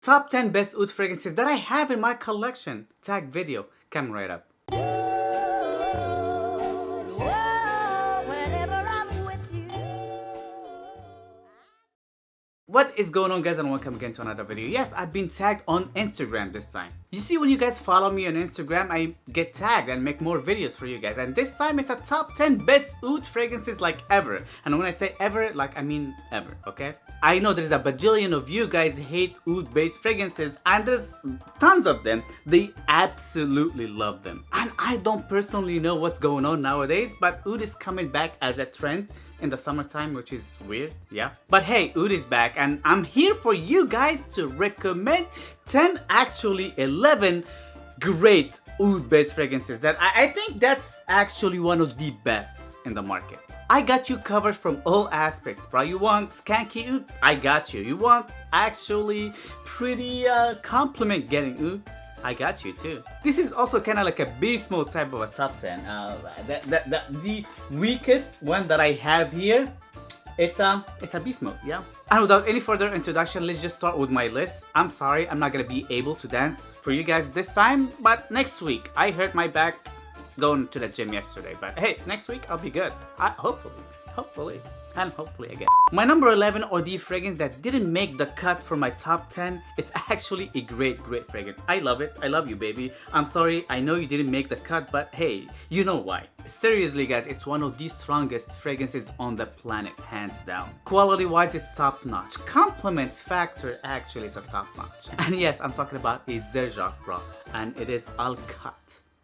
Top 10 best oud fragrances that I have in my collection. Tag video coming right up. What is going on, guys, and welcome again to another video. Yes, I've been tagged on Instagram this time. You see, when you guys follow me on Instagram, I get tagged and make more videos for you guys. And this time it's a top 10 best oud fragrances like ever. And when I say ever, like I mean ever, okay? I know there's a bajillion of you guys hate oud based fragrances, and there's tons of them. They absolutely love them. And I don't personally know what's going on nowadays, but oud is coming back as a trend in the summertime, which is weird, yeah. But hey, oud is back, and I'm here for you guys to recommend 10, actually 11 great oud based fragrances that I think that's actually one of the best in the market. I got you covered from all aspects, bro. You want skanky oud? I got you. You want actually pretty compliment getting oud? I got you too. This is also kind of like a beast mode type of a top 10. The weakest one that I have here, it's a beast mode, yeah. And without any further introduction, let's just start with my list. I'm sorry, I'm not gonna be able to dance for you guys this time, but next week. I hurt my back going to the gym yesterday, but hey, next week I'll be good. Hopefully again. My number 11, or the fragrance that didn't make the cut for my top 10, is actually a great fragrance. I love it. I love you, baby. I'm sorry, I know you didn't make the cut, but hey, you know why. Seriously, guys, it's one of the strongest fragrances on the planet, hands down. Quality wise, it's top notch. Compliments factor actually is a top notch. And yes, I'm talking about a XERJOFF, bro, and it is ALKHATT.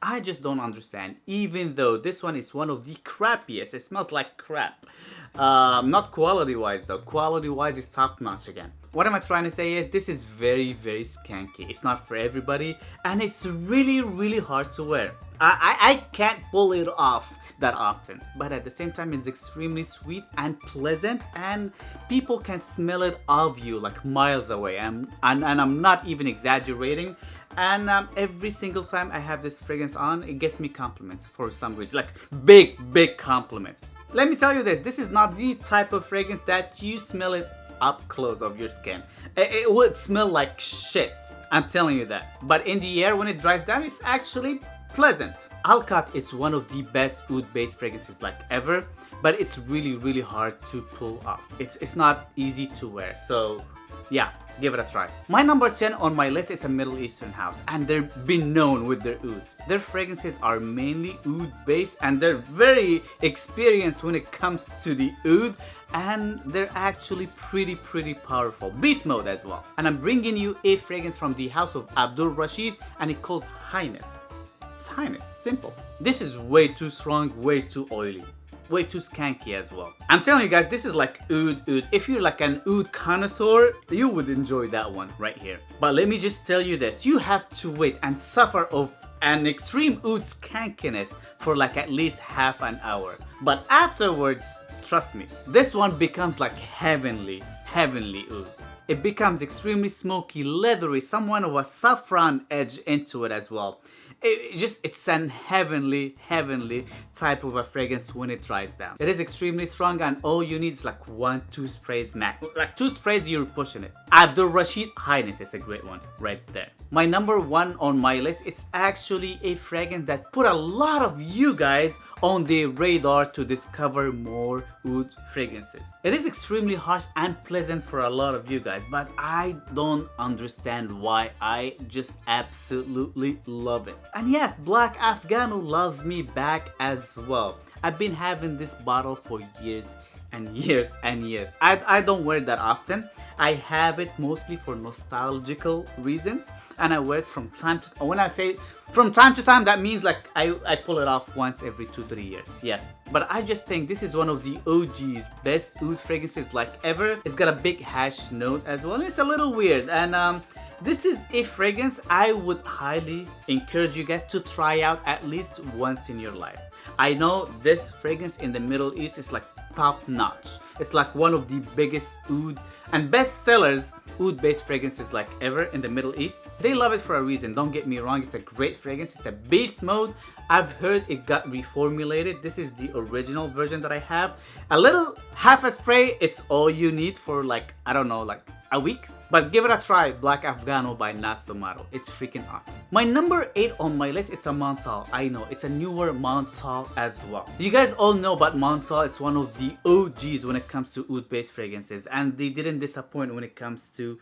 I just don't understand, even though this one is one of the crappiest. It smells like crap. Not quality wise though. Quality wise is top notch again. What am I trying to say is this is very skanky. It's not for everybody, and it's really hard to wear. I can't pull it off that often, but at the same time it's extremely sweet and pleasant, and people can smell it of you like miles away, and I'm not even exaggerating. And every single time I have this fragrance on, it gets me compliments for some reason, like big compliments. Let me tell you this is not the type of fragrance that you smell it up close of your skin. It would smell like shit, I'm telling you that. But in the air, when it dries down, it's actually pleasant. ALKHATT is one of the best oud based fragrances like ever, but it's really hard to pull off. It's not easy to wear, so yeah, give it a try. My number 10 on my list is a Middle Eastern house, and they've been known with their oud. Their fragrances are mainly oud based, and they're very experienced when it comes to the oud, and they're actually pretty powerful. Beast mode as well. And I'm bringing you a fragrance from the house of ABDUL RACHID, and it's called HIGHNESS. It's HIGHNESS, simple. This is way too strong, way too oily, way too skanky as well. I'm telling you guys, this is like oud. If you're like an oud connoisseur, you would enjoy that one right here. But let me just tell you this, you have to wait and suffer of an extreme oud skankiness for like at least half an hour. But afterwards, trust me, this one becomes like heavenly oud. It becomes extremely smoky, leathery, somewhat of a saffron edge into it as well. It's an heavenly type of a fragrance when it dries down. It is extremely strong, and all you need is like 1-2 sprays max. Like 2 sprays, you're pushing it. ABDUL RACHID HIGHNESS is a great one right there. My number 1 on my list, it's actually a fragrance that put a lot of you guys on the radar to discover more oud fragrances. It is extremely harsh and pleasant for a lot of you guys, but I don't understand why. I just absolutely love it. And yes, Black AFGANO loves me back as well. I've been having this bottle for years and years. I don't wear it that often. I have it mostly for nostalgical reasons, and I wear it from time to time. When I say from time to time, that means like I pull it off once every 2-3 years. Yes, but I just think this is one of the OG's best oud fragrances like ever. It's got a big hash note as well. It's a little weird, and this is a fragrance I would highly encourage you guys to try out at least once in your life. I know this fragrance in the Middle East is like top notch. It's like one of the biggest oud and best sellers oud based fragrances like ever in the Middle East. They love it for a reason, don't get me wrong. It's a great fragrance. It's a beast mode. I've heard it got reformulated. This is the original version that I have. A little half a spray, it's all you need for like, I don't know, like a week. But give it a try, Black Afghano by NASOMATTO. It's freaking awesome. My number 8 on my list, it's a MONTALE. I know, it's a newer MONTALE as well. You guys all know about MONTALE. It's one of the OGs when it comes to oud based fragrances, and they didn't disappoint when it comes to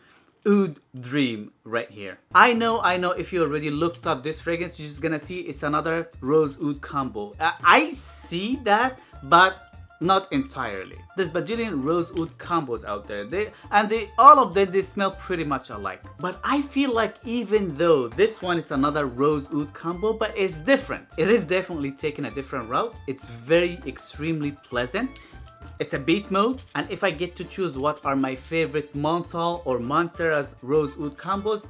Oud Dream right here. I know, if you already looked up this fragrance, you're just gonna see it's another rose oud combo. I see that, but not entirely. There's bajillion rose oud combos out there. All of them, they smell pretty much alike. But I feel like even though this one is another rose oud combo, but it's different. It is definitely taking a different route. It's very extremely pleasant. It's a beast mode, and if I get to choose what are my favorite MONTALE or Montera's rose oud combos,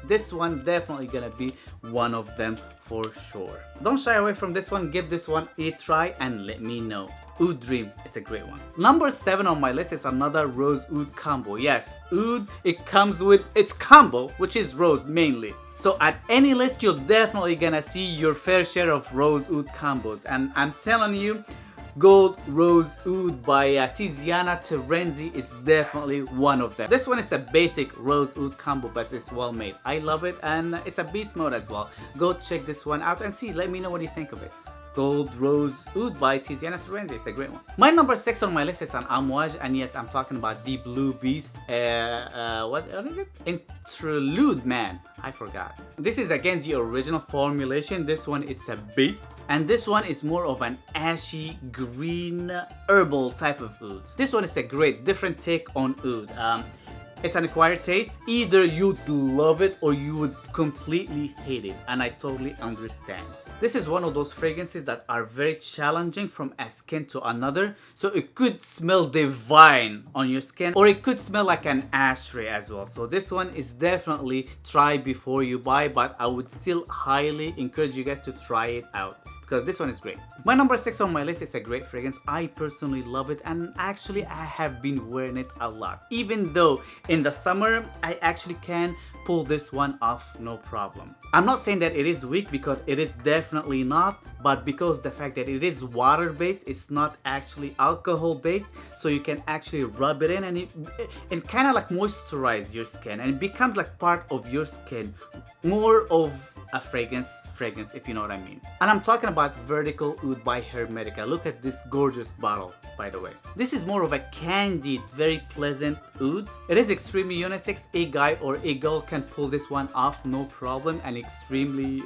this one definitely gonna be one of them for sure. Don't shy away from this one, give this one a try and let me know. Oud Dream, it's a great one. Number 7 on my list is another rose oud combo. Yes, oud, it comes with its combo, which is rose mainly. So at any list, you're definitely gonna see your fair share of rose oud combos, and I'm telling you, Gold Rose Oud by Tiziana Terenzi is definitely one of them. This one is a basic rose oud combo, but it's well made. I love it, and it's a beast mode as well. Go check this one out and see. Let me know what you think of it. Gold Rose Oud by Tiziana Terenzi. It's a great one. My number 6 on my list is an AMOUAGE, and yes, I'm talking about the Blue Beast. What is it? Interlude, man. I forgot. This is again the original formulation. This one, it's a beast, and this one is more of an ashy green herbal type of oud. This one is a great different take on oud. It's an acquired taste. Either you'd love it or you would completely hate it, and I totally understand. This is one of those fragrances that are very challenging from a skin to another. So it could smell divine on your skin, or it could smell like an ashtray as well. So this one is definitely try before you buy, but I would still highly encourage you guys to try it out, because this one is great. My number 6 on my list is a great fragrance. I personally love it, and actually I have been wearing it a lot. Even though in the summer I actually can pull this one off no problem. I'm not saying that it is weak, because it is definitely not, but because the fact that it is water based, it's not actually alcohol based, so you can actually rub it in, and it kind of like moisturize your skin, and it becomes like part of your skin, more of a fragrance, if you know what I mean. And I'm talking about Vertical Oud by Hermetica. Look at this gorgeous bottle, by the way. This is more of a candied, very pleasant oud. It is extremely unisex. A guy or a girl can pull this one off no problem, and extremely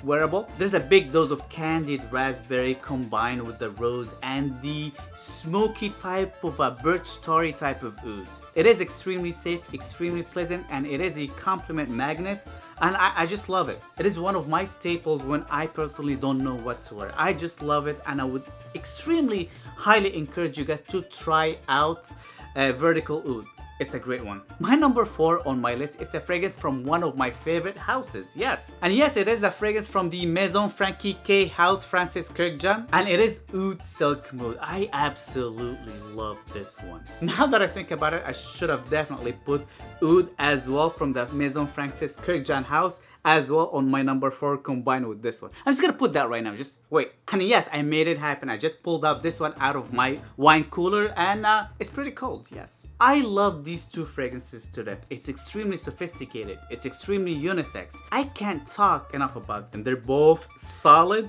wearable. There's a big dose of candied raspberry combined with the rose and the smoky type of a birch tarry type of oud. It is extremely safe, extremely pleasant, and it is a compliment magnet, and I just love it. It is one of my staples when I personally don't know what to wear. I just love it, and I would extremely highly encourage you guys to try out Vertical Oud. It's a great one. My number 4 on my list, it's a fragrance from one of my favorite houses. Yes. And yes, it is a fragrance from the Maison Frankie K house, Francis Kurkdjian. And it is Oud Silk Mood. I absolutely love this one. Now that I think about it, I should have definitely put Oud as well from the Maison Francis Kurkdjian house as well on my number 4 combined with this one. I'm just gonna put that right now, just wait. And yes, I made it happen. I just pulled out this one out of my wine cooler, and it's pretty cold, yes. I love these two fragrances to death. It's extremely sophisticated. It's extremely unisex. I can't talk enough about them. They're both solid,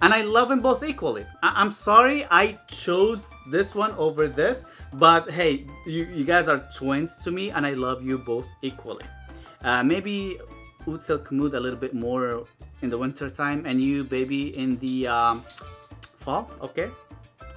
and I love them both equally. I'm sorry I chose this one over this, but hey, you guys are twins to me, and I love you both equally. Maybe Oud Silk Mood a little bit more in the winter time, and you, baby, in the fall, okay?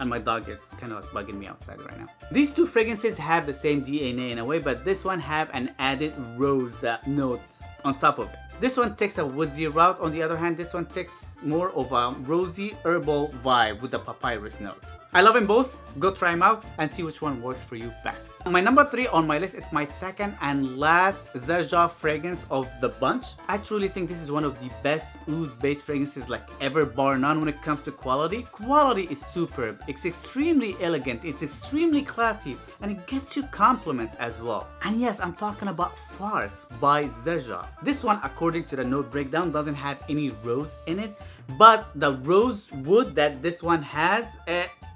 And my dog is kind of like bugging me outside right now. These two fragrances have the same DNA in a way, but this one have an added rose note on top of it. This one takes a woodsy route. On the other hand, this one takes more of a rosy herbal vibe with the papyrus note. I love them both. Go try them out and see which one works for you best. My number 3 on my list is my second and last XERJOFF fragrance of the bunch. I truly think this is one of the best oud-based fragrances like ever, bar none when it comes to quality. Quality is superb. It's extremely elegant. It's extremely classy, and it gets you compliments as well. And yes, I'm talking about Farce by XERJOFF. This one, according to the note breakdown, doesn't have any rose in it, but the rose wood that this one has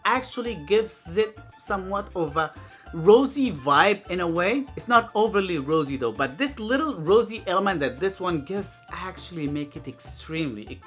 actually gives it somewhat of a rosy vibe in a way. It's not overly rosy though, but this little rosy element that this one gives actually make it extremely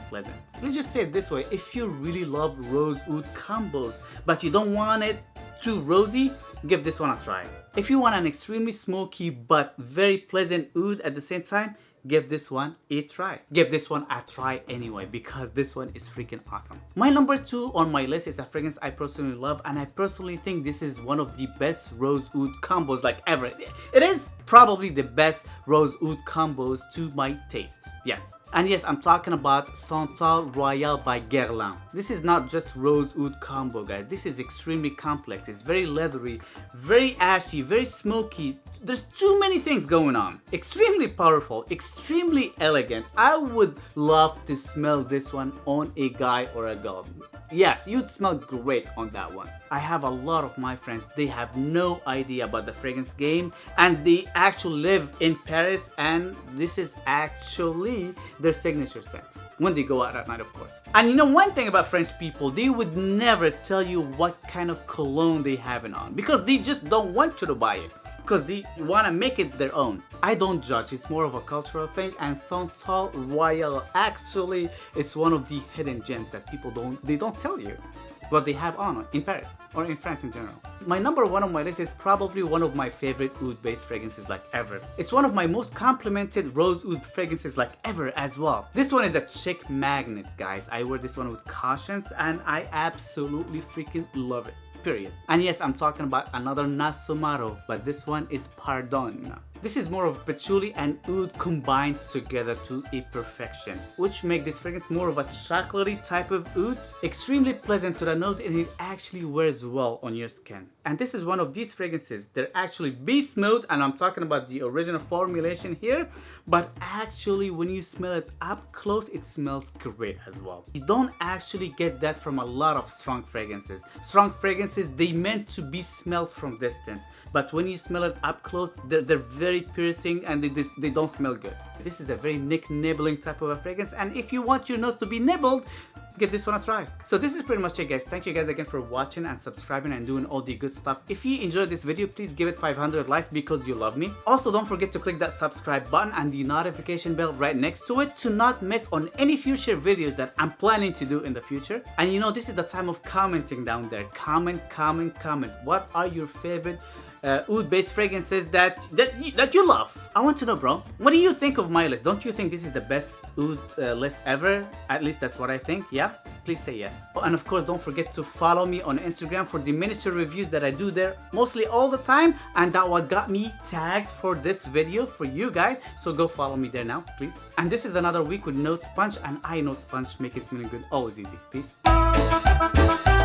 pleasant. Let's just say it this way, if you really love rose oud combos but you don't want it too rosy, give this one a try. If you want an extremely smoky but very pleasant oud at the same time, give this one a try. Give this one a try anyway, because this one is freaking awesome. My number 2 on my list is a fragrance I personally love, and I personally think this is one of the best rose oud combos like ever. It is probably the best rose oud combos to my taste. Yes. And yes, I'm talking about SANTAL ROYALE by GUERLAIN. This is not just rose oud combo, guys. This is extremely complex. It's very leathery, very ashy, very smoky. There's too many things going on. Extremely powerful, extremely elegant. I would love to smell this one on a guy or a girl. Yes, you'd smell great on that one. I have a lot of my friends, they have no idea about the fragrance game, and they actually live in Paris, and this is actually their signature scent when they go out at night, of course. And you know one thing about French people, they would never tell you what kind of cologne they have it on, because they just don't want you to buy it, because they want to make it their own. I don't judge, it's more of a cultural thing, and SANTAL ROYALE actually is one of the hidden gems that people don't tell you what they have on in Paris or in France in general. My number 1 on my list is probably one of my favorite oud based fragrances like ever. It's one of my most complimented rose oud fragrances like ever as well. This one is a chick magnet, guys. I wear this one with cautions and I absolutely freaking love it. Period. And yes, I'm talking about another NASOMATTO, but this one is Pardon. This is more of patchouli and oud combined together to a perfection, which make this fragrance more of a chocolatey type of oud, extremely pleasant to the nose, and it actually wears well on your skin. And this is one of these fragrances. They're actually beast smooth, and I'm talking about the original formulation here, but actually when you smell it up close, it smells great as well. You don't actually get that from a lot of strong fragrances. Strong fragrances, they meant to be smelled from distance, but when you smell it up close, they're very piercing and they don't smell good. This is a very nibbling type of a fragrance, and if you want your nose to be nibbled, give this one a try. So this is pretty much it, guys. Thank you guys again for watching and subscribing and doing all the good stuff. If you enjoyed this video, please give it 500 likes because you love me. Also, don't forget to click that subscribe button and the notification bell right next to it to not miss on any future videos that I'm planning to do in the future. And you know, this is the time of commenting down there. Comment. What are your favorite oud based fragrances that you love? I want to know, bro. What do you think of my list? Don't you think this is the best oud list ever? At least that's what I think. Yeah, please say yes. Oh, and of course, don't forget to follow me on Instagram for the miniature reviews that I do there mostly all the time, and that what got me tagged for this video for you guys. So go follow me there now, please. And this is another week with no sponge, and I know sponge make it smelling good always easy. Peace.